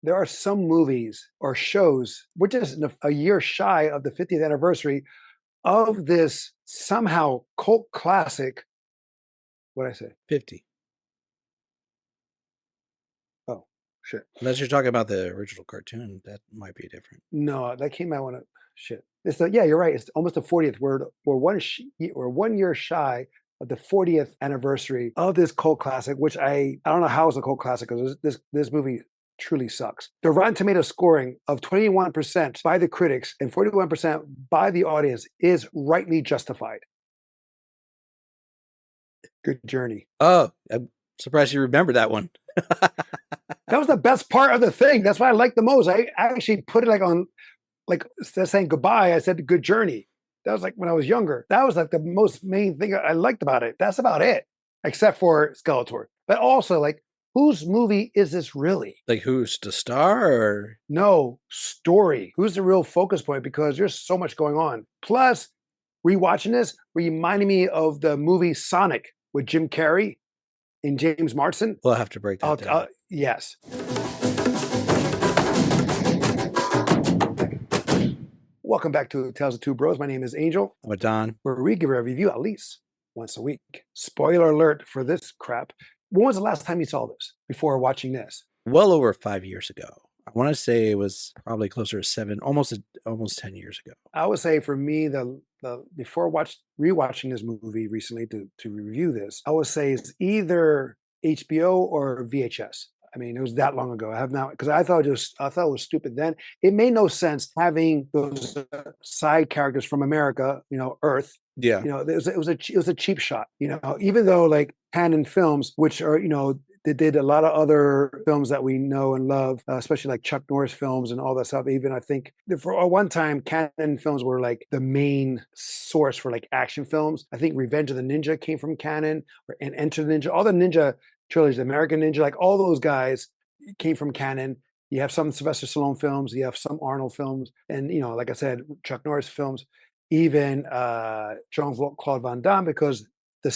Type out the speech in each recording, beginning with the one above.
there are some movies or shows, we're just a year shy of the 50th anniversary of this somehow cult classic. What did I say? 50. Oh, shit. Unless you're talking about the original cartoon, that might be different. No, that came out when it, shit. It's the, yeah, you're right. It's almost the 40th. We're 1 year shy of the 40th anniversary of this cult classic, which I don't know how it's a cult classic because this movie truly sucks. The Rotten Tomato scoring of 21% by the critics and 41% by the audience is rightly justified. Good journey. Oh, I'm surprised you remember that one. That was the best part of the thing. That's what I liked the most. I actually put it like on, like instead of saying goodbye, I said good journey. That was like when I was younger. That was like the most main thing I liked about it. That's about it, except for Skeletor. But also, like, whose movie is this really? Like who's the star or No story. Who's the real focus point? Because there's so much going on. Plus, rewatching this reminded me of the movie Sonic with Jim Carrey and James Marsden. we'll have to break that down. Yes. Welcome back to Tales of Two Bros. My name is Angel, With Don. where we give a review at least once a week. Spoiler alert for this crap. When was the last time you saw this before watching this? Well over 5 years ago. I want to say it was probably closer to seven, almost 10 years ago. I would say for me, the before rewatching this movie recently to review this, I would say it's either HBO or VHS. I mean, it was that long ago. I have now because I thought it was stupid then. It made no sense having those side characters from America, Earth. Yeah. It was a cheap shot. Even though like Canon Films, which are they did a lot of other films that we know and love, especially like Chuck Norris films and all that stuff. Even I think for one time, Canon Films were like the main source for like action films. I think Revenge of the Ninja came from Canon, and Enter the Ninja, all the Ninja trilogy, American Ninja, like all those guys came from Canon. You have some Sylvester Stallone films, you have some Arnold films, and like I said, Chuck Norris films, even Jean-Claude Van Damme, because the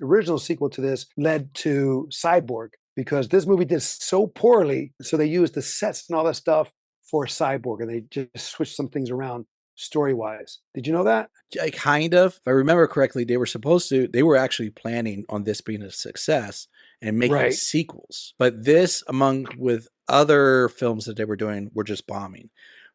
original sequel to this, led to Cyborg because this movie did so poorly. So they used the sets and all that stuff for Cyborg, and they just switched some things around story wise. Did you know that? Kind of. If I remember correctly, they were actually planning on this being a success and making Right. sequels. But this, among with other films that they were doing, were just bombing.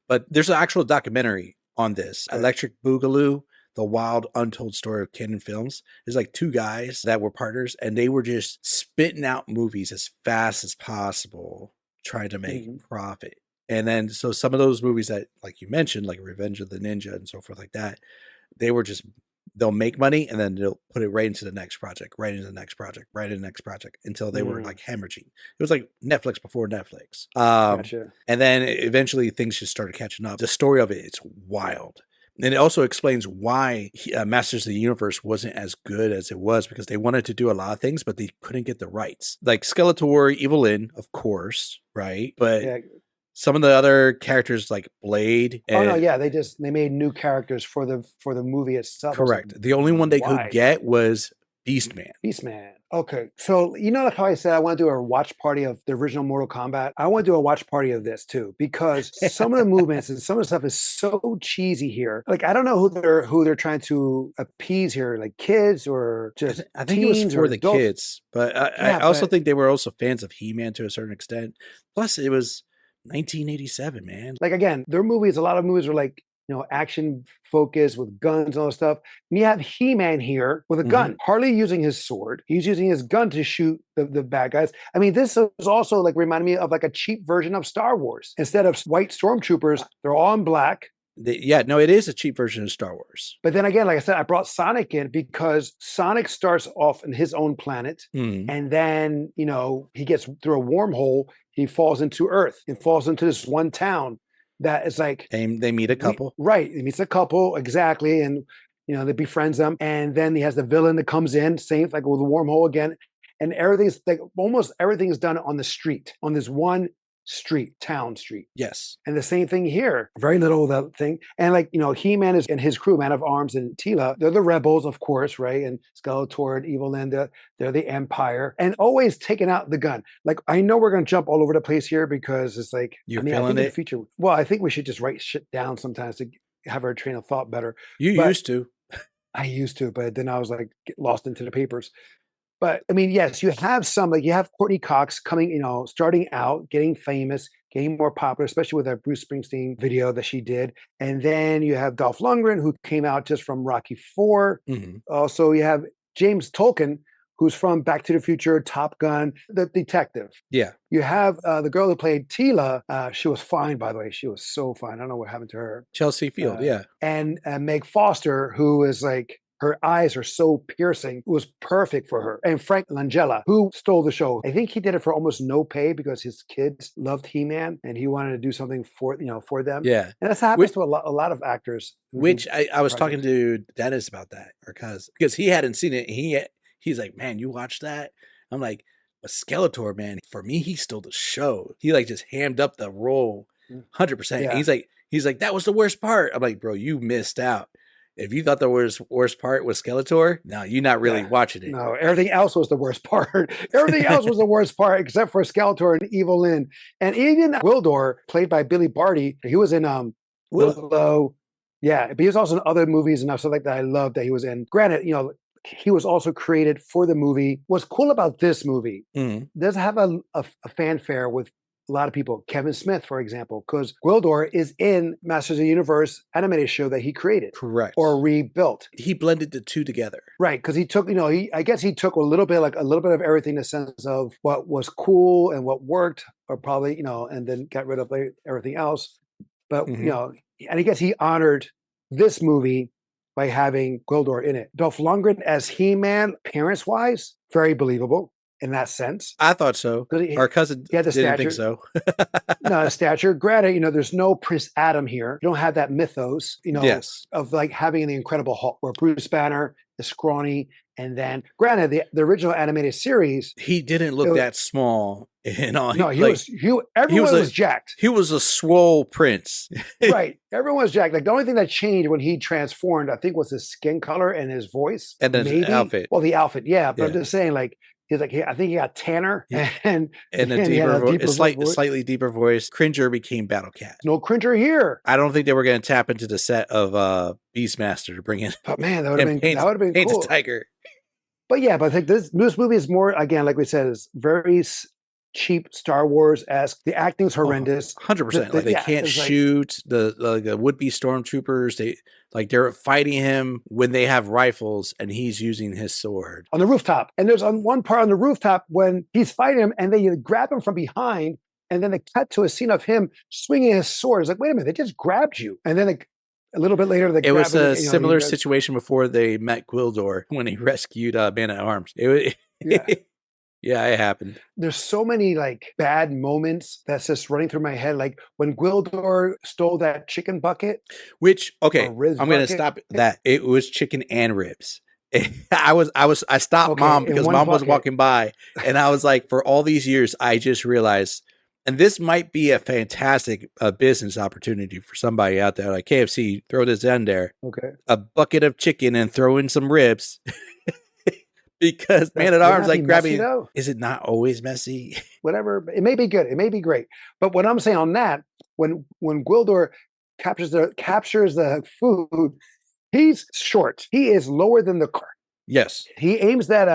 But there's an actual documentary on this, Okay. Electric Boogaloo, the wild untold story of Canon Films. There's like two guys that were partners, and they were just spitting out movies as fast as possible, trying to make profit. And then, so some of those movies that, like you mentioned, like Revenge of the Ninja and so forth like that, they'll make money and then they'll put it right into the next project, right into the next project, right into the next project until they were like hemorrhaging. It was like Netflix before Netflix. Gotcha. And then eventually things just started catching up. The story of it's wild. And it also explains why Masters of the Universe wasn't as good as it was, because they wanted to do a lot of things, but they couldn't get the rights. Like Skeletor, Evil Lyn, of course, right? But Yeah. some of the other characters like Blade. Oh no, yeah, they made new characters for the movie itself. Correct. The only one they could Why? get was Beastman. Beastman. Okay, so like how I said I want to do a watch party of the original Mortal Kombat. I want to do a watch party of this too, because some of the movements and some of the stuff is so cheesy here. Like I don't know who they're trying to appease here, like kids or just I think it was teens for or the adults. kids, but I Yeah, also but think they were also fans of He-Man to a certain extent. Plus, it was 1987, man. like again, their movies, a lot of movies are like action focused with guns and all that stuff. And you have He-Man here with a gun, hardly using his sword. He's using his gun to shoot the bad guys. I mean, this is also like reminding me of like a cheap version of Star Wars. Instead of white stormtroopers, they're all in black. It is a cheap version of Star Wars. But then again, like I said, I brought Sonic in because Sonic starts off in his own planet, and then he gets through a wormhole. He falls into Earth and falls into this one town that is like They meet a couple. Right, he meets a couple exactly, and they befriends them, and then he has the villain that comes in, same like with a wormhole again, and everything's like almost everything is done on the street on this one town street. Yes. And the same thing here. Very little of that thing. And like, He-Man is and his crew, Man of Arms and Tila, they're the rebels, of course, right? And Skeletor and Evil Linda, they're the Empire. And always taking out the gun. Like, I know we're gonna jump all over the place here because it's like, You're I feeling think in the it? future, well, I think we should just write shit down sometimes to have our train of thought better. You But used to. I used to, but then I was like get lost into the papers. But I mean, yes, you have some like you have Courtney Cox coming, starting out, getting famous, getting more popular, especially with that Bruce Springsteen video that she did. And then you have Dolph Lundgren, who came out just from Rocky Four. Mhm. Also, you have James Tolkien, who's from Back to the Future, Top Gun, the detective. Yeah. You have the girl who played Tila. She was fine, by the way. She was so fine. I don't know what happened to her. Chelsea Field, yeah. And Meg Foster, who is like her eyes are so piercing, it was perfect for her. And Frank Langella, who stole the show. I think he did it for almost no pay because his kids loved He-Man and he wanted to do something for them. Yeah. And that's happens to a lot of actors. Which I was talking to Dennis about that, or because he hadn't seen it. He's like, man, you watched that? I'm like, but Skeletor, man, for me, he stole the show. He like just hammed up the role 100%. Yeah. He's like, that was the worst part. I'm like, bro, you missed out. If you thought the worst part was Skeletor, no, you're not really watching it. No, everything else was the worst part. Everything else was the worst part except for Skeletor and Evil Lyn. And even Wildor, played by Billy Barty, he was in Willow. Yeah, but he was also in other movies and stuff like that I love that he was in. Granted, he was also created for the movie. What's cool about this movie does have a fanfare with a lot of people. Kevin Smith, for example, because Gwildor is in Masters of the Universe animated show that he created. Correct. Or rebuilt. He blended the two together. Right, because he took, I guess he took a little bit of everything in the sense of what was cool and what worked, or probably, and then got rid of everything else. But, and I guess he honored this movie by having Gwildor in it. Dolph Lundgren as He-Man, appearance-wise, very believable in that sense. I thought so. Our cousin didn't think so. No, stature. Granted, there's no Prince Adam here. You don't have that mythos, of like having the Incredible Hulk, where Bruce Banner is scrawny. And then, granted, the original animated series, he didn't look that small. Everyone was jacked. He was a swole prince. Right. Everyone was jacked. Like the only thing that changed when he transformed, I think, was his skin color and his voice. And then his outfit. Well, the outfit, yeah. But I'm just saying, like, he's like, I think he got tanner and a slightly deeper voice. Cringer became Battle Cat. No Cringer here. I don't think they were going to tap into the set of Beastmaster to bring in. But man, that would have been cool. A tiger. But yeah, but I think this movie is more, again, like we said, is very cheap Star Wars-esque. The acting's horrendous. 100%. Like they can't shoot the would-be stormtroopers. They're fighting him when they have rifles and he's using his sword on the rooftop. And there's on one part on the rooftop when he's fighting him and they grab him from behind, and then they cut to a scene of him swinging his sword. It's like, wait a minute, they just grabbed you. And then a little bit later, it was a similar situation before they met Gwildor when he rescued Man at Arms. Yeah, it happened. There's so many like bad moments that's just running through my head. Like when Gwildor stole that chicken bucket. Which, okay, I'm going to stop that. It was chicken and ribs. I stopped Mom because Mom was walking by, and I was like, for all these years, I just realized, and this might be a fantastic business opportunity for somebody out there, like KFC, throw this in there. Okay. A bucket of chicken and throw in some ribs. Because Man at Arms, like grabbing, is it not always messy? Whatever. It may be good. It may be great. But what I'm saying on that, when Gwildor captures the food, he's short. He is lower than the car. Yes. He aims that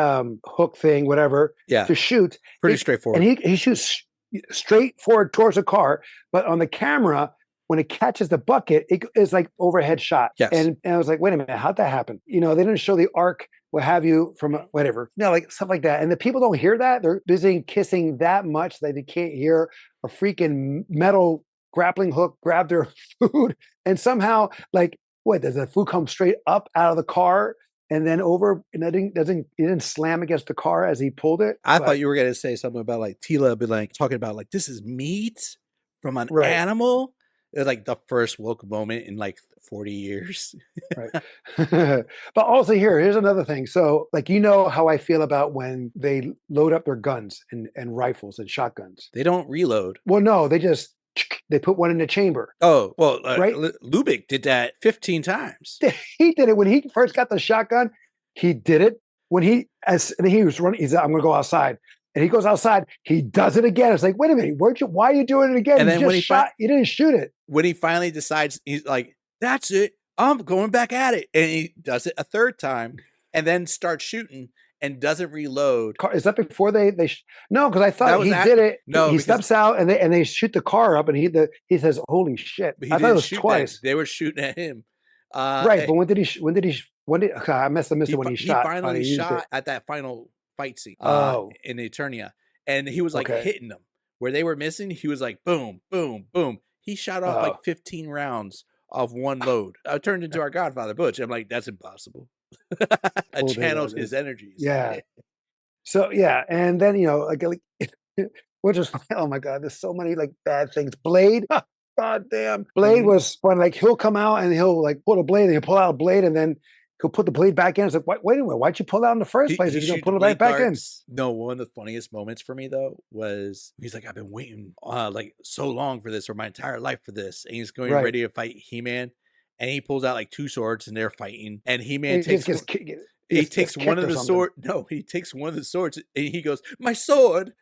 hook thing, whatever, to shoot. Pretty straightforward. And he shoots straight forward towards the car. But on the camera, when it catches the bucket, it is like overhead shot. Yes. And I was like, wait a minute, how'd that happen? They didn't show the arc, what have you, from whatever. Like stuff like that. And the people don't hear that. They're busy kissing that much that they can't hear a freaking metal grappling hook grab their food. And somehow, like, does the food come straight up out of the car and then over, and it didn't slam against the car as he pulled it? I thought you were going to say something about like Tila been like talking about like, this is meat from an animal. It was like the first woke moment in like 40 years. Right. But also here's another thing. So, like, you know how I feel about when they load up their guns and rifles and shotguns. They don't reload. Well, no, they just they put one in the chamber, Oh, well, right? Lubick did that 15 times. He did it when he first got the shotgun. He did it when and he was running. He's I'm going to go outside, and he goes outside. He does it again. It's like, wait a minute, why are you doing it again? And You then just shot. You didn't shoot it. When he finally decides, he's like, "That's it. I'm going back at it," and he does it a third time, and then starts shooting and doesn't reload. Is that before they no? Because I thought he did it. No, he steps out and they shoot the car up, and he says, "Holy shit!" I thought it was twice. They were shooting at him. Right, but when did I missed it when he shot. He finally shot at that final fight scene in Eternia, and he was like hitting them where they were missing. He was like boom, boom, boom. He shot off like 15 rounds of one load. I turned into our Godfather Butch. I'm like, that's impossible. I channeled his energies. Yeah. So yeah, and then like which is oh my god, there's so many like bad things. Blade, god damn. Blade was fun. Like he'll come out and he'll like pull a blade and he'll pull out a blade and then he'll put the blade back in. It's like, wait a minute, why'd you pull it out in the first place? He's gonna put it right back in. No, one of the funniest moments for me though was he's like, I've been waiting like so long for this, or my entire life for this, and he's going ready to fight He-Man, and he pulls out like 2 swords and they're fighting, and He-Man takes he takes one of the sword. No, he takes one of the swords and he goes, "My sword."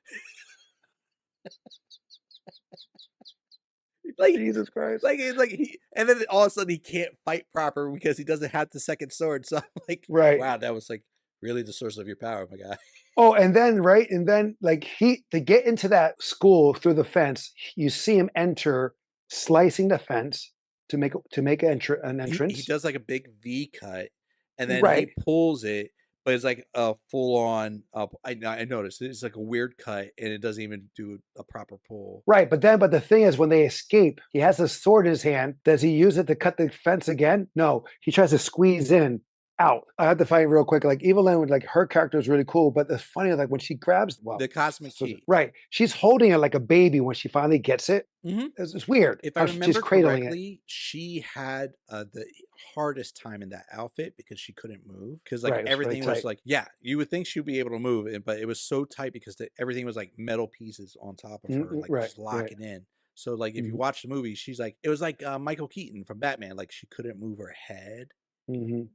Like Jesus Christ! Like and then all of a sudden he can't fight proper because he doesn't have the second sword. So I'm like, wow, that was like really the source of your power, my guy. Oh, and then like to get into that school through the fence, you see him enter, slicing the fence to make an entrance. He does like a big V cut, and then he pulls it, but it's like a full on. I noticed it's like a weird cut, and it doesn't even do a proper pull. Right, but the thing is, when they escape, he has a sword in his hand. Does he use it to cut the fence again? No, he tries to squeeze in. Out. I have to find it real quick. Like Evelyn, like her character is really cool, but it's funny. Like when she grabs the cosmic key, right? She's holding it like a baby when she finally gets it. It's weird. If I remember correctly, she had the hardest time in that outfit because she couldn't move. Because like everything was like, you would think she'd be able to move, but it was so tight because everything was like metal pieces on top of her, like just locking in. So like if you watch the movie, she's like, it was like Michael Keaton from Batman. Like she couldn't move her head.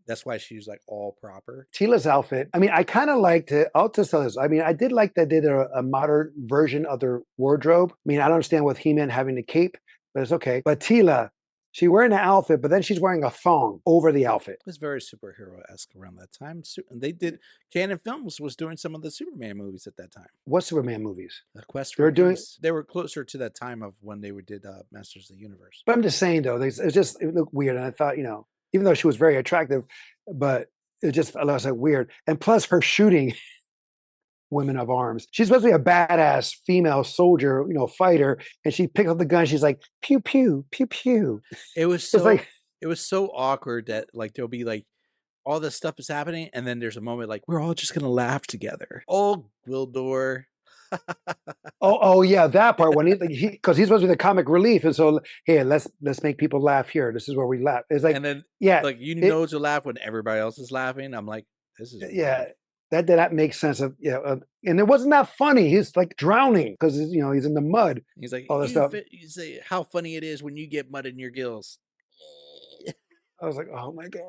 That's why she's like all proper. Tila's outfit. I mean, I kind of liked it. I'll just tell this. I mean, I did like that they did a modern version of their wardrobe. I mean, I don't understand with He-Man having the cape, but it's okay. But Tila, she's wearing an outfit, but then she's wearing a thong over the outfit. It was very superhero-esque around that time. They did Canon Films was doing some of the Superman movies at that time. What Superman movies? The Quest for Peace. They were closer to that time of when they did Masters of the Universe. But I'm just saying though, it looked weird, and I thought, even though she was very attractive, but it was like weird. And plus her shooting women of arms. She's supposed to be a badass female soldier, fighter. And she picks up the gun. She's like, pew, pew, pew, pew. It was so awkward that like, there'll be like, all this stuff is happening. And then there's a moment like, we're all just going to laugh together. Oh, Gwildor. oh yeah, that part when because he's supposed to be the comic relief, and so here let's make people laugh here. This is where we laugh. It's like, and then like know to laugh when everybody else is laughing. I'm like, this is weird. That makes sense of and it wasn't that funny. He's like drowning because he's in the mud. He's like all this stuff. You say how funny it is when you get mud in your gills. I was like, oh my god.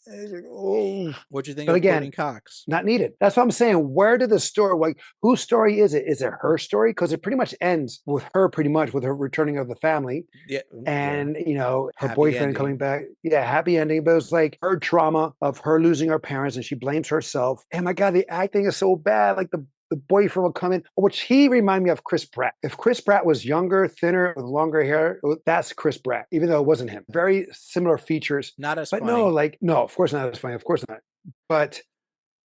Oh. What'd you think of Courtney Cox? Not needed. That's what I'm saying. Where did the story, like, whose story is it? Is it her story? Because it pretty much ends with her, with her returning of the family. Yeah. And, her happy boyfriend ending. Coming back. Yeah, happy ending. But it was like her trauma of her losing her parents and she blames herself. And my God, the acting is so bad. Like the boyfriend will come in, which he reminded me of Chris Pratt. If Chris Pratt was younger, thinner, with longer hair, that's Chris Pratt, even though it wasn't him. Very similar features. Not as funny. No, of course not as funny. Of course not. But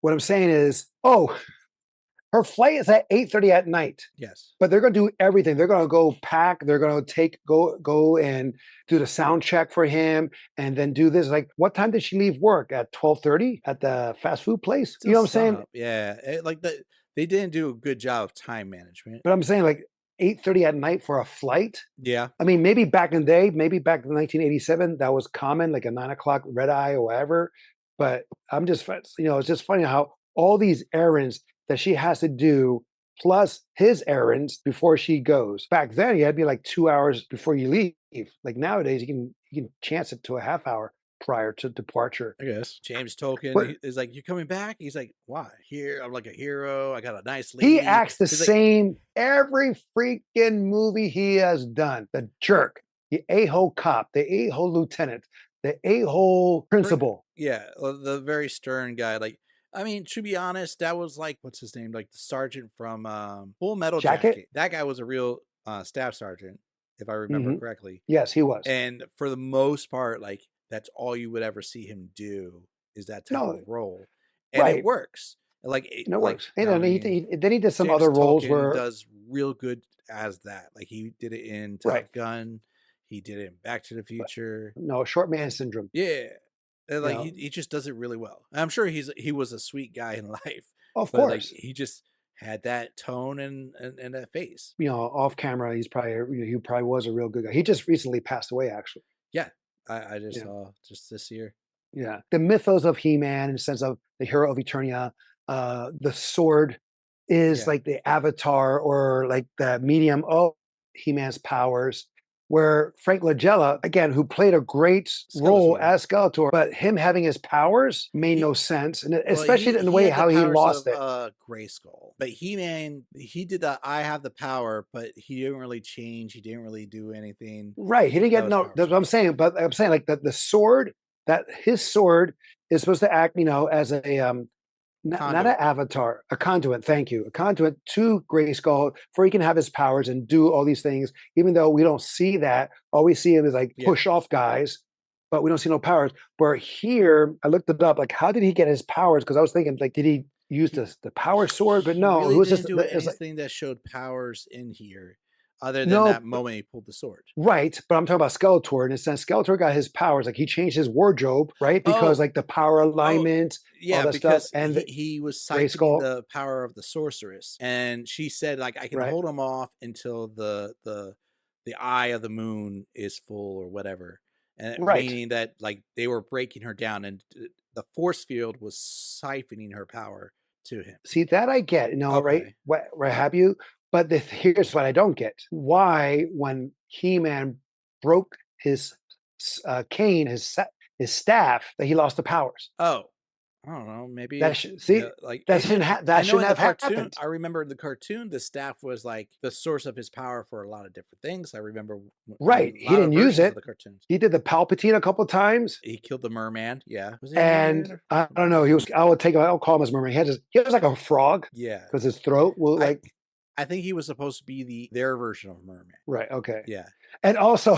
what I'm saying is, her flight is at 8:30 at night. Yes. But they're going to do everything. They're going to go pack. They're going to go and do the sound check for him and then do this. Like, what time did she leave work? At 12:30 at the fast food place? You know what I'm saying? Yeah. They didn't do a good job of time management. But I'm saying, like, 8:30 at night for a flight. Yeah, I mean, maybe back in the day, maybe back in 1987, that was common, like a 9 o'clock red eye or whatever. But it's just funny how all these errands that she has to do, plus his errands before she goes. Back then, you had to be like 2 hours before you leave. Like nowadays, you can chance it to a half hour prior to departure. I guess. James Tolkien But is like, "You coming back?" He's like, "Why? Here, I'm like a hero. I got a nice he lady." acts the He's like, same every freaking movie he has done. The jerk, the a-hole cop, the a-hole lieutenant, the a-hole principal. yeah, the very stern guy. Like, I mean, to be honest, that was like, what's his name? Like the sergeant from Full Metal Jacket? Jacket. That guy was a real staff sergeant, if I remember Hmm. correctly. Yes, he was. And for the most part, like that's all you would ever see him do is that type of No, role, and it right. works. And it Like works. And I then mean, then he did some James other roles Tolkien where, does real good as that. Like he did it in right. Top Gun, he did it in Back to the But Future. no, short man syndrome. Yeah, and You like know, he just does it really well. And I'm sure he was a sweet guy in life, of but like course. he just had that tone and that face. Off camera, he probably was a real good guy. He just recently passed away, actually. Yeah, I just Yeah. saw just this year. Yeah. The mythos of He-Man in the sense of the hero of Eternia, the sword is Yeah, like the avatar or like the medium of He-Man's powers. Where Frank Langella, again, who played a great role Skeletor. as Skeletor, but him having his powers made He no sense, and Well, especially in the he way had the how he powers lost of, it. Grayskull, but He-Man, he did the "I have the power," but he didn't really change, he didn't really do anything Right. He didn't that get was no. power That's what I'm source. saying. But I'm saying like the sword that his sword is supposed to act, as a not an Conduit. avatar, a conduit. Thank you, a conduit to Grayskull, for he can have his powers and do all these things. Even though we don't see that, all we see him is like Yeah. push off guys, but we don't see no powers. Where here, I looked it up. Like, how did he get his powers? Because I was thinking, like, did he use He the power sword? But he no, it really was just didn't do it's like anything that showed powers in here other than no. that moment he pulled the sword. Right, but I'm talking about Skeletor in a sense. Skeletor got his powers, like he changed his wardrobe, right? Because Oh, like the power oh, alignment, all yeah, that stuff, because and the he was Gray siphoning Skull, the power of the sorceress, and she said, like, "I can right? hold him off until the eye of the moon is full or whatever," and Right. meaning that, like, they were breaking her down, and the force field was siphoning her power to him. See that I get, right? Okay. Where have you? But here's what I don't get: why, when He-Man broke his cane, his staff, that he lost the powers? Oh, I don't know, maybe That should see like, that shouldn't I that know in shouldn't the have cartoon, happened. I remember in the cartoon, the staff was, like, the source of his power for a lot of different things. I remember Right? in a He lot of didn't use versions of it. the cartoons. He did the Palpatine a couple times. He killed the merman, yeah. Was he a merman And or I something? don't know, I'll call him as mermaid. He was like a frog Yeah. because his throat will I like I think he was supposed to be their version of a merman. right, okay. Yeah. And also,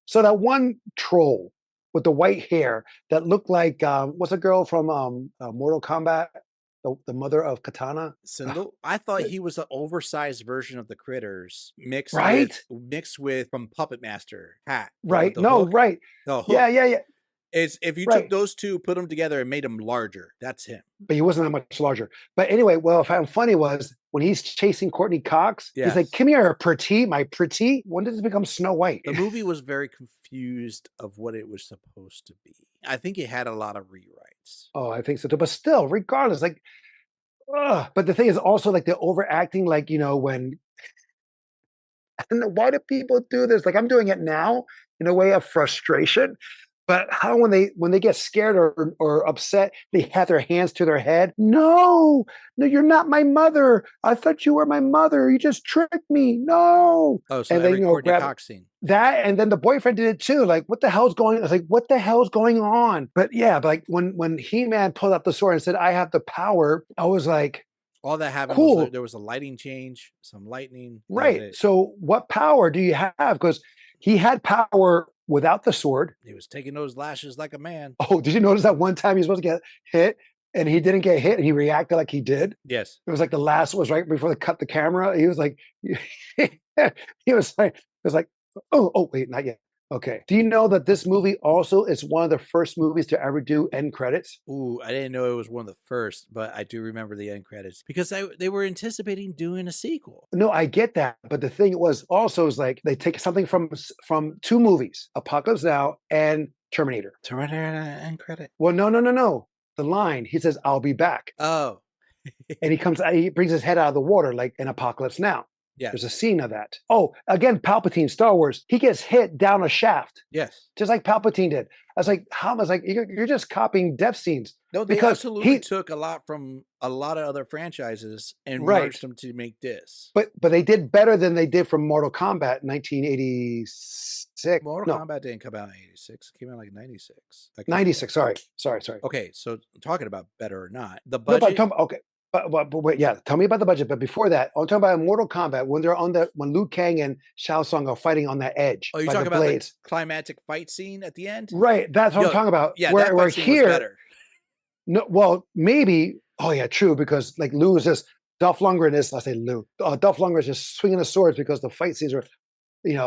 so that one troll with the white hair that looked like what's a girl from Mortal Kombat, the mother of Katana, Sindel? I thought he was an oversized version of the critters right? mixed with from Puppet Master Hat, the with Right. the No, hook. right. The Yeah, hook. yeah, yeah. Is if you took Right. those 2, put them together and made him larger, that's him. But he wasn't that much larger. But anyway, what I found funny was when he's chasing Courtney Cox, he's like, Yes. "Come here, pretty, my pretty." When did this become Snow White? The movie was very confused of what it was supposed to be. I think it had a lot of rewrites. Oh, I think so too. But still, regardless, like, ugh. But the thing is also like the overacting, like, when and why do people do this? Like I'm doing it now in a way of frustration. But how when they get scared or upset, they have their hands to their head. No, no, you're not my mother. I thought you were my mother. You just tricked me. No. Oh, so And then every Courtney grab Cox scene. that, and then the boyfriend did it too. Like, what the hell's going on? I was like, what the hell's going on? But yeah, but like when He-Man pulled out the sword and said, I have the power, I was like, All that happened was cool. there was a lighting change, some lightning. That was Right. it. So what power do you have? Because he had power without the sword. He was taking those lashes like a man. Oh, did you notice that one time he was supposed to get hit and he didn't get hit and he reacted like he did? Yes. It was like the last was right before they cut the camera. He was like, he was like, oh, wait, not yet. Okay. Do you know that this movie also is one of the first movies to ever do end credits? Ooh, I didn't know it was one of the first, but I do remember the end credits because they were anticipating doing a sequel. No, I get that, but the thing was also is like they take something from two movies, Apocalypse Now and Terminator. Terminator end credit. Well, no, no, no, no. The line he says, "I'll be back," Oh, and he brings his head out of the water like in Apocalypse Now. There's a yes, scene of that. Oh, again, Palpatine, Star Wars. He gets hit down a shaft, yes. just like Palpatine did. I was like, how? I was like, you're just copying death scenes No, they because absolutely he took a lot from a lot of other franchises and right. merged them to make this. But they did better than they did from Mortal Kombat 1986. Mortal No, Kombat didn't come out in 86. It came out like 96. I could be wrong. 96. Sorry. Okay, so talking about better or not, the No, but I'm budget. talking okay. But wait, yeah, tell me about the budget. But before that, I'm talking about Mortal Kombat when they're on the when Liu Kang and Shao Tsung are fighting on that edge Oh, you by the talking about the blades. climactic fight scene at the end? Right, that's what I'm Yo, talking about. yeah, that Where fight scene was here, better. no, well, maybe. Oh yeah, true. Because like Lou is just Dolph Lundgren is. I say Lou. Dolph Lundgren is just swinging the swords because the fight scenes are,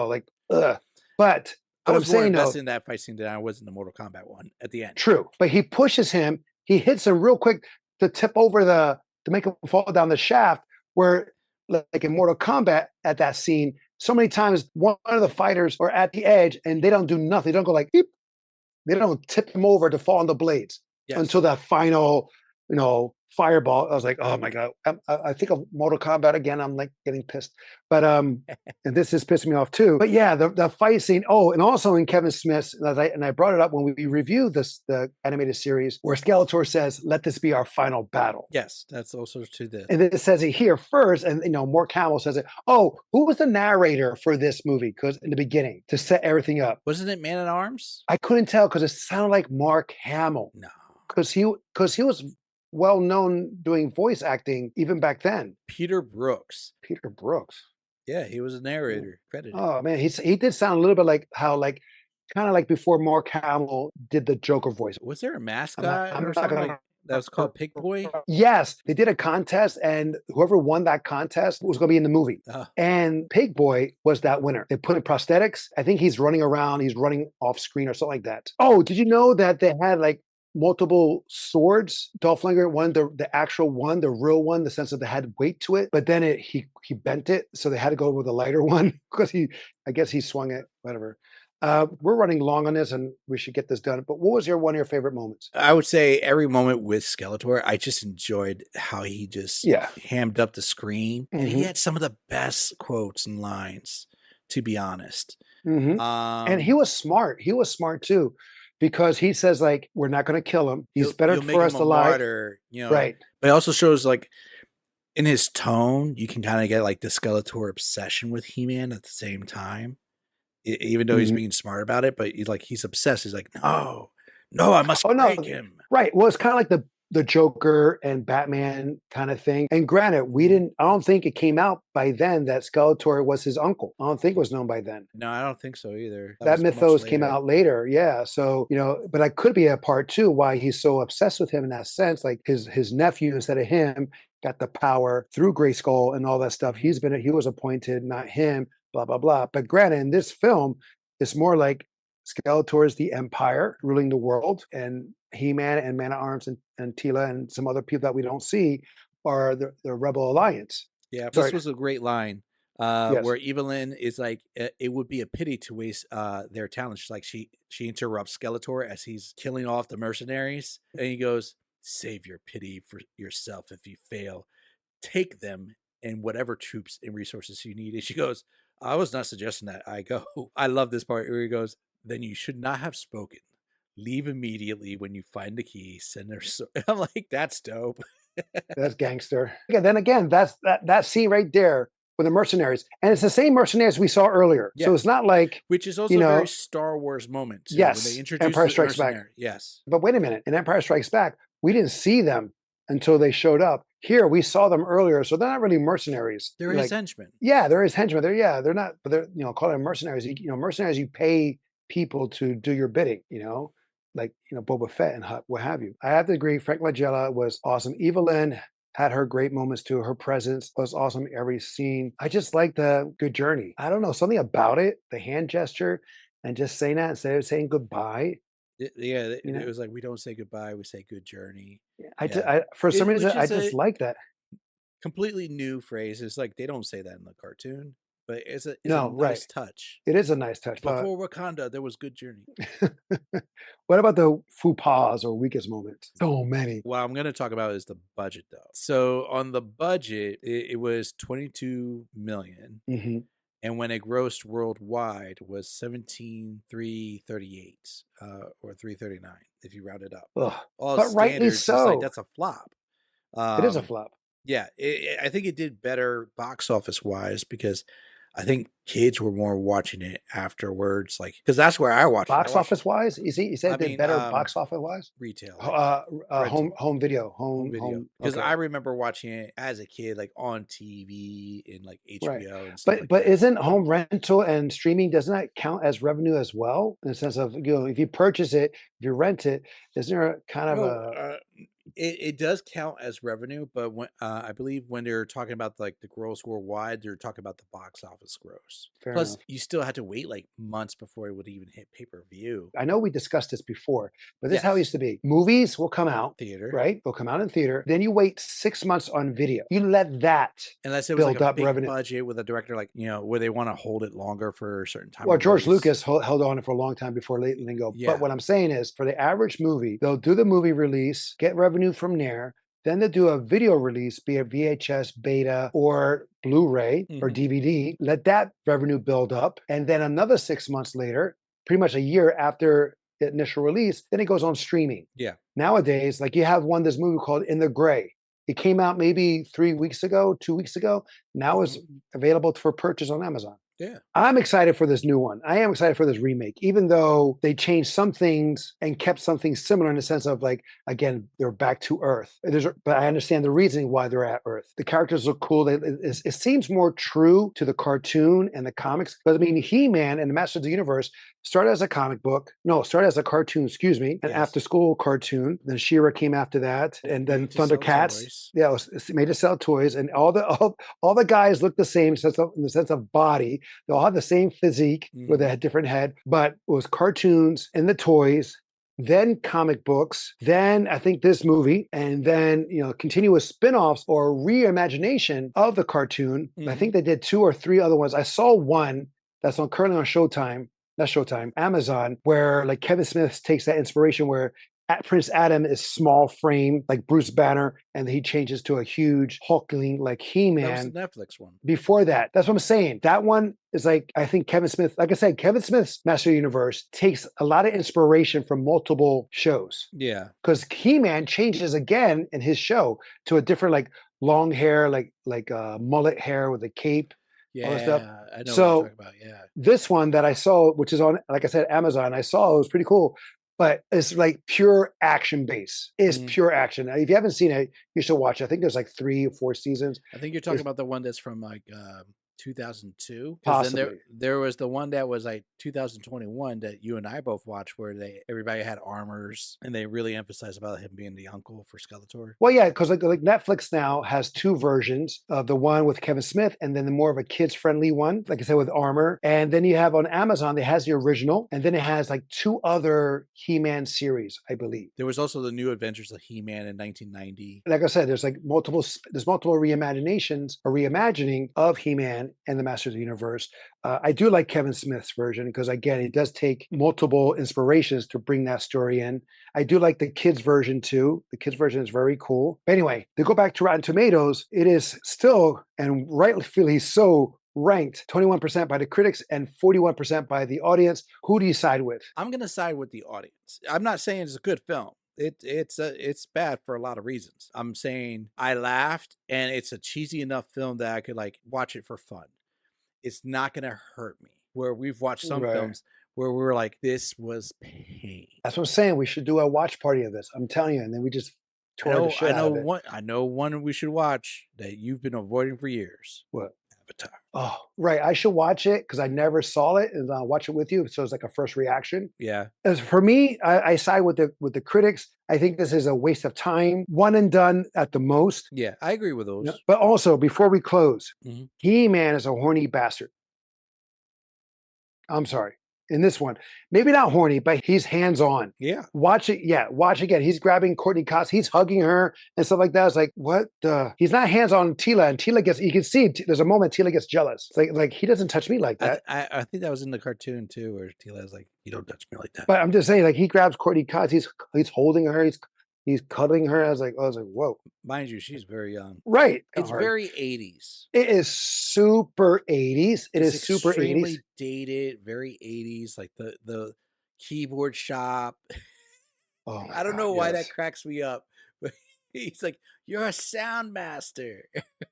like, ugh. But I I'm was more saying invested though, in that fight scene than I was in the Mortal Kombat one at the end. true. But he pushes him. He hits him real quick to tip over to make him fall down the shaft. Where like in Mortal Kombat at that scene, so many times one of the fighters are at the edge and they don't do nothing. They don't go like beep. They don't tip him over to fall on the blades until Yes. that final, fireball. I was like, oh my god! I think of Mortal Kombat again. I'm like getting pissed, but and this is pissing me off too. But yeah, the fight scene. Oh, and also in Kevin Smith's, and I brought it up when we reviewed the animated series where Skeletor says, "Let this be our final battle." Yes, that's also to this. And then it says it here first, and Mark Hamill says it. Oh, who was the narrator for this movie? Because in the beginning, to set everything up, Wasn't it Man at Arms? I couldn't tell because it sounded like Mark Hamill No. because he was well known doing voice acting even back then. Peter Brooks. Peter Brooks. Yeah, he was a Yeah. narrator credited. Oh man, he did sound a little bit like how like kind of like before Mark Hamill did the Joker voice. Was there a I'm not. mascot I'm or not something like gonna. that was called Pig Boy? Yes, they did a contest, and whoever won that contest was going to be in the movie. Oh, And Pig Boy was that winner. They put in prosthetics. I think he's running around. He's running off screen or something like that. Oh, did you know that they had like multiple swords? Dolph Lundgren won the actual one, the real one, the sense that they had weight to it. But then he bent it, so they had to go with a lighter one because I guess he swung it. Whatever. We're running long on this, and we should get this done. But what was one of your favorite moments? I would say every moment with Skeletor, I just enjoyed how he just Yeah. hammed up the screen, and he Hmm. had some of the best quotes and lines, to be honest. Hmm. And he Um, was smart. He was smart too, because he says like, "We're not going to kill him. He's better you'll make for him us a alive." martyr, Right. but it also shows like in his tone, you can kind of get like the Skeletor obsession with He-Man at the same time. Even though he's Mhm. being smart about it, but he's obsessed. He's like, no, no, I must Oh break no, him. right. Well, it's kind of like the Joker and Batman kind of thing. And granted, we Mhm. didn't. I don't think it came out by then that Skeletor was his uncle. I don't think it was known by then. No, I don't think so either. That That was much mythos came later. out later, yeah. So but that could be a part too why he's so obsessed with him in that sense. Like his nephew instead of him got the power through Grayskull and all that stuff. Mhm. He was appointed, not him. Blah blah blah. But granted, in this film, it's more like Skeletor is the Empire ruling the world, and He-Man and Man at Arms and Tila and some other people that we don't see are the Rebel Alliance. Yeah, this Sorry. was a great line Yes. where Evelyn is like, it would be a pity to waste their talent. She's like, she interrupts Skeletor as he's killing off the mercenaries, and he goes, "Save your pity for yourself if you fail. Take them and whatever troops and resources you need." And she goes, "I was not suggesting that I go." I love this part where he goes, "Then you should not have spoken. Leave immediately when you find the key. Send her." So I'm like, that's dope. That's gangster. Yeah, then again, that's that scene right there with the mercenaries. And it's the same mercenaries we saw earlier. So it's Yes, not like, which is you also a very know, Star Wars moment too when they yes, introduce Empire the Strikes Back. mercenary. Yes, But wait a minute, in Empire Strikes Back, we didn't see them until they showed up. Here we saw them earlier, so they're not really mercenaries. they're his Like, henchmen. yeah, they're his henchmen. They're not, but they're call them mercenaries. Mercenaries you pay people to do your bidding, like Boba Fett and what have you. I have to agree, Frank Langella was awesome. Evelyn had her great moments too. Her presence was awesome every scene. I just like the good journey. I don't know, something about it, the hand gesture. and just saying that instead of saying goodbye. Yeah, You it know, was like, "We don't say goodbye, we say good journey." Yeah. I for some reason Which I is just a like that. completely new phrase. It's like, they don't say that in the cartoon, but it's a No, right. nice touch. It is a nice touch, but Before Wakanda, there was good journey. what about the faux pas or weakest moments? So many. What I'm gonna talk about is the budget, though. So, on the budget, it was 22,000,000, Hmm. and when it grossed worldwide was 17,338, or 339 if you round it up. Ugh. All But rightly standards, it's like, so. that's a flop. It is a Um, flop. yeah, I think it did better box office wise because I think kids were more watching it afterwards, like, because that's where I watched it. I Box watched it. office wise, you said I it did mean, better box office wise. retail, like Uh, rental, home video, home video. Because Okay, I remember watching it as a kid, like on TV and like right. HBO and stuff like But that. isn't home rental and streaming, doesn't that count as revenue as well? In the sense of, if you purchase it, if you rent it, isn't there a kind of No, a it does count as revenue, but when I believe when they're talking about like the gross worldwide, they're talking about the box office gross. fair Plus, enough? you still had to wait like months before it would even hit pay per view. I know we discussed this before, but this is how it Yes, used to be. Movies will come out, theater, right? They'll come out in theater. Then you wait 6 months on video. You let that unless it was like build a up big revenue. budget with a director, like where they want to hold it longer for a certain time Well, of George release. Lucas held on it for a long time before letting it go. But Yeah. what I'm saying is, for the average movie, they'll do the movie release, get revenue from there. Then they'll do a video release, be it VHS, beta, or Blu-ray or Hmm. DVD. Let that revenue build up, and then another 6 months later, pretty much a year after the initial release, then it goes on streaming. Yeah. Nowadays, like you have this movie called In the Gray. It came out maybe 3 weeks ago, 2 weeks ago. Now it's Hmm. available for purchase on Amazon. Yeah. I'm excited for this new one. I am excited for this remake, even though they changed some things and kept some things similar in the sense of, like, again, they're back to Earth. But I understand the reasoning why they're at Earth. The characters look cool. It seems more true to the cartoon and the comics. But I mean, He-Man and the Masters of the Universe started as a comic book. No, started as a cartoon, excuse me, an Yes. after-school cartoon. Then She-Ra came after that, and then Made to sell Thundercats. toys. Yeah, it's made to sell toys, and all the guys look the same in the sense of body. They all have the same physique with Hmm. a different head, but it was cartoons and the toys, then comic books, then I think this movie, and then continuous spin-offs or reimagination of the cartoon. I Hmm. think they did two or three other ones. I saw one that's currently on Showtime, not Showtime, Amazon, where like Kevin Smith takes that inspiration where Prince Adam is small frame like Bruce Banner, and he changes to a huge hulking like That was the He-Man Netflix one. before that. That's what I'm saying. That one is like, I think Kevin Smith, like I said, Kevin Smith's Master Universe takes a lot of inspiration from multiple shows Yeah. because He-Man changes again in his show to a different, like long hair, like mullet hair with a cape, all that stuff. Yeah. I know what you're So talking about. Yeah. this one that I saw, which is on, like I said, Amazon, I saw it was pretty cool. But it's like pure action base. It's Mhm. pure action. Now, if you haven't seen it, you should watch it. I think there's like 3 or 4 seasons. I think you're talking It's about the one that's from like 2002, because then there possibly. there was the one that was like 2021 that you and I both watched, where everybody had armors and they really emphasized about him being the uncle for Skeletor. Well, yeah, because like Netflix now has two versions of the one with Kevin Smith, and then the more of a kids friendly one, like I said, with armor. And then you have on Amazon, it has the original, and then it has like two other He-Man series, I believe. There was also the New Adventures of He-Man in 1990. Like I said, there's multiple reimaginations or reimagining of He-Man and the Masters of the Universe. I do like Kevin Smith's version because again, it does take multiple inspirations to bring that story in. I do like the kids version too. The kids version is very cool. But anyway, to go back to Rotten Tomatoes, it is still, and rightfully so, ranked 21% by the critics and 41% by the audience. Who do you side with? I'm gonna side with the audience. I'm not saying it's a good film. It's bad for a lot of reasons. I'm saying I laughed, and it's a cheesy enough film that I could like watch it for fun. It's not gonna hurt me. Where we've watched some Right. films where we're like, this was pain. That's what I'm saying. We should do a watch party of this. I'm telling you, and then we just tore the shit I out know of it. one. I know one we should watch that you've been avoiding for years. What? Avatar. Oh, right. I should watch it because I never saw it, and I'll watch it with you. So it's like a first reaction. Yeah. As for me, I side with the critics. I think this is a waste of time, one and done at the most. Yeah, I agree with those. But also, before we close, Mhm. He-Man is a horny bastard. I'm sorry. in this one. Maybe not horny, but he's hands on. Yeah. Watch it, yeah. Watch again. He's grabbing Courtney Cox. He's hugging her and stuff like that. It's like, what the? He's not hands on Tila, and Tila gets. You can see there's a moment Tila gets jealous. It's like he doesn't touch me like that. I think that was in the cartoon too, where Tila's like, "You don't touch me like that." But I'm just saying, like he grabs Courtney Cox. He's holding her. He's cuddling her. I was like, whoa. Mind you, she's very young. Right. It's very 80s. It is super 80s. It It's is super 80s. extremely dated, very 80s, like the keyboard shop. Oh my I don't God, know why that yes. cracks me up, but he's like, "You're a sound master,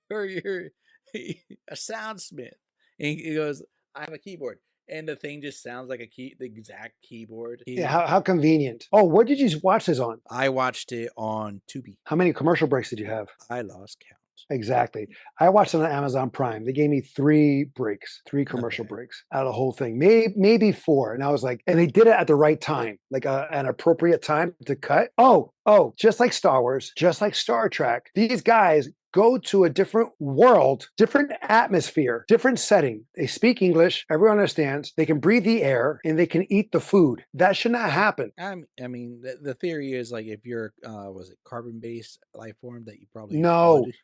or you're a soundsmith." And he goes, "I have a keyboard," and the thing just sounds like the exact keyboard. Yeah, how convenient. Oh, where did you watch this on? I watched it on Tubi. How many commercial breaks did you have? I lost count. Exactly. I watched it on Amazon Prime. They gave me 3 breaks, 3 commercial Okay. breaks out of the whole thing. Maybe 4. And I was like, and they did it at the right time, like an appropriate time to cut. Oh, just like Star Wars, just like Star Trek, these guys go to a different world, different atmosphere, different setting. They speak English, everyone understands. They can breathe the air and they can eat the food. That should not happen. I mean, the theory is like if you're, was it carbon-based life form that you probably No, would.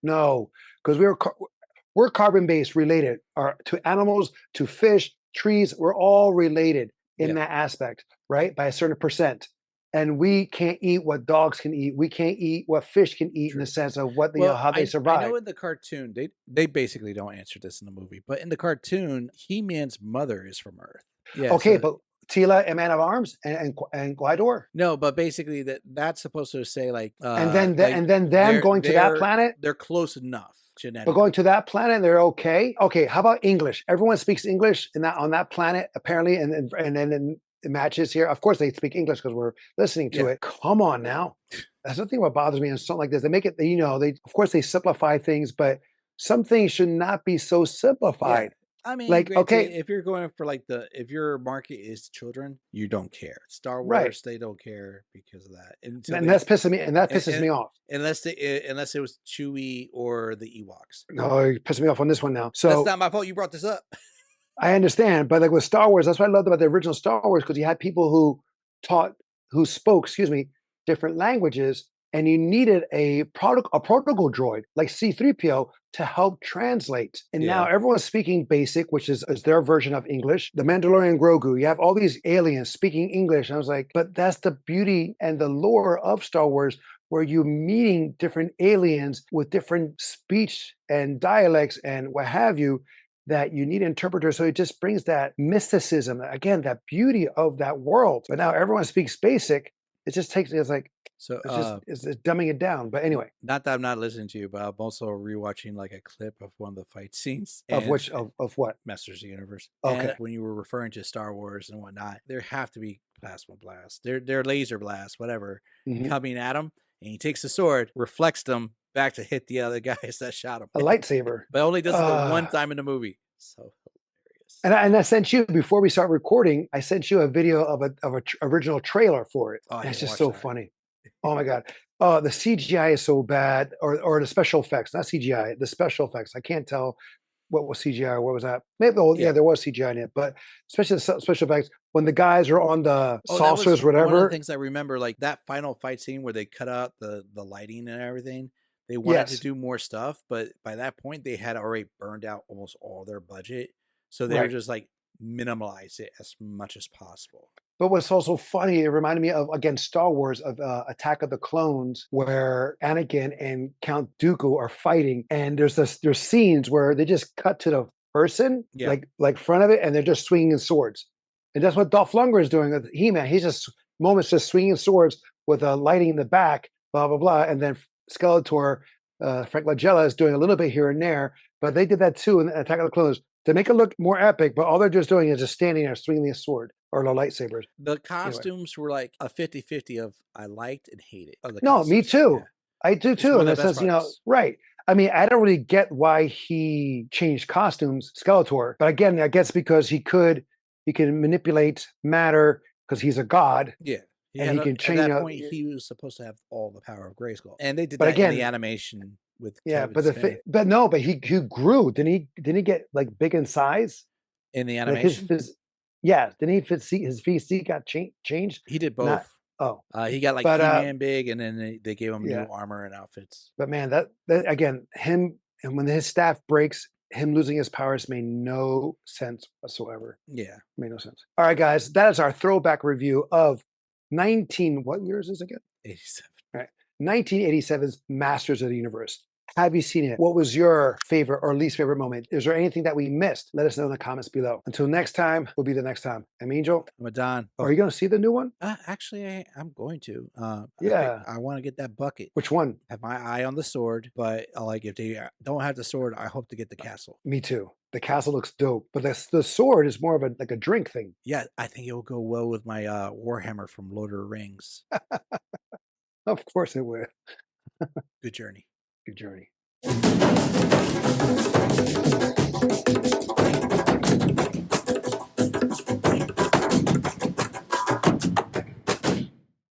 no, because we're carbon based related to animals, to fish, trees. We're all related in Yeah, that aspect, right? By a certain percent. And we can't eat what dogs can eat. We can't eat what fish can eat in the true. sense of what the Well, how they I know survive. in the cartoon they basically don't answer this in the movie, but in the cartoon, He-Man's mother is from Earth. Yeah, Okay, so but Tila and Man of Arms and Gwydor, no, but basically that's supposed to say and then them going to that planet. they're close enough But genetically. going to that planet, they're okay. Okay, how about English? Everyone speaks English in that on that planet apparently, and then in matches here. Of course, they speak English because we're listening to Yeah, it. Come on now, that's the thing. What bothers me in something like this, they make it. They of course they simplify things, but some things should not be so yeah. simplified. I mean, Like, granted, okay, if you're going for if your market is children, you don't care. Star right, Wars, they don't care because of that. And so and that's pissing me, and that pisses and me off. unless it was Chewie or the Ewoks. No, you're pissing me off on this one now. That's So not my fault. You brought this up. I understand, but like with Star Wars, that's what I loved about the original Star Wars because you had people taught, who spoke, excuse me, different languages, and you needed a protocol droid like C-3PO to help translate. And now Yeah. everyone's speaking Basic, which is their version of English. The Mandalorian Grogu, you have all these aliens speaking English. And I was like, but that's the beauty and the lore of Star Wars, where you're meeting different aliens with different speech and dialects and what have you, that you need interpreters. So it just brings that mysticism, again, that beauty of that world. But now everyone speaks Basic. It just takes, it's like, So it's dumbing it down. But anyway, not that I'm not listening to you, but I'm also rewatching like a clip of one of the fight scenes of and which, of what? Masters of the Universe. And Okay. when you were referring to Star Wars and whatnot, there have to be plasma blasts. They're laser blasts, whatever, Mhm. coming at him. And he takes the sword, reflects them back to hit the other guys that shot him. A lightsaber. But only does it the one Uh, time in the movie. So hilarious. and I sent you, before we start recording, I sent you a video of a original trailer for it. Oh, I And it's didn't just watch so that. funny. Oh my God. The CGI is so bad, or the special effects, not CGI, the special effects. I can't tell what was CGI or what was that. Maybe, oh yeah, Yeah. there was CGI in it, but especially the special effects when the guys are on the Oh, that was saucers, one of the whatever. things I remember, like that final fight scene where they cut out the lighting and everything. They wanted to Yes, do more stuff, but by that point they had already burned out almost all their budget. So they were right. just like minimalize it as much as possible. But what's also funny, it reminded me of, again, Star Wars, of Attack of the Clones, where Anakin and Count Dooku are fighting, and there's scenes where they just cut to the person, Yeah. like front of it, and they're just swinging swords, and that's what Dolph Lundgren is doing with He-Man. He's just moments just swinging swords with a lighting in the back, blah blah blah, and then Skeletor, Frank Langella is doing a little bit here and there, but they did that too in Attack of the Clones to make it look more epic. But all they're just doing is just standing there swinging a sword or the lightsabers. The Anyway. costumes were like a 50-50 of I liked and hated of the No, me costumes. Yeah. too. I do It's too. one In of the the best sense, parts. right. I mean, I don't really get why he changed costumes, Skeletor. But again, I guess because he can manipulate matter because he's a god Yeah. He and had he can at change. that point he was supposed to have all the power of Grayskull. And they did But that in the again, animation with yeah. Kevin But Smith. but no, but he grew. Didn't he? Didn't he get like big in size? In the Like animation? Yeah, didn't he physique his physique got changed? He did Not both. oh, He got like but, He-Man big, and then they gave him new yeah, armor and outfits. but man, that again, him and when his staff breaks, him losing his powers made no sense whatsoever. Yeah, Made no sense. All right, guys, that is our throwback review of 19 what years is it again? 87. All right. 1987's Masters of the Universe. Have you seen it? What was your favorite or least favorite moment? Is there anything that we missed? Let us know in the comments below. Until next time, will be the next time. I'm Angel. I'm a Don. Oh, Are you going to see the new one? actually, I'm going to. Yeah. I want to get that bucket. Which one? Have my eye on the sword, but like if they don't have the sword, I hope to get the castle. Me too. The castle looks dope, but the sword is more of a like a drink thing. Yeah, I think it will go well with my Warhammer from Lord of the Rings. Of course it would. Good journey. Good journey.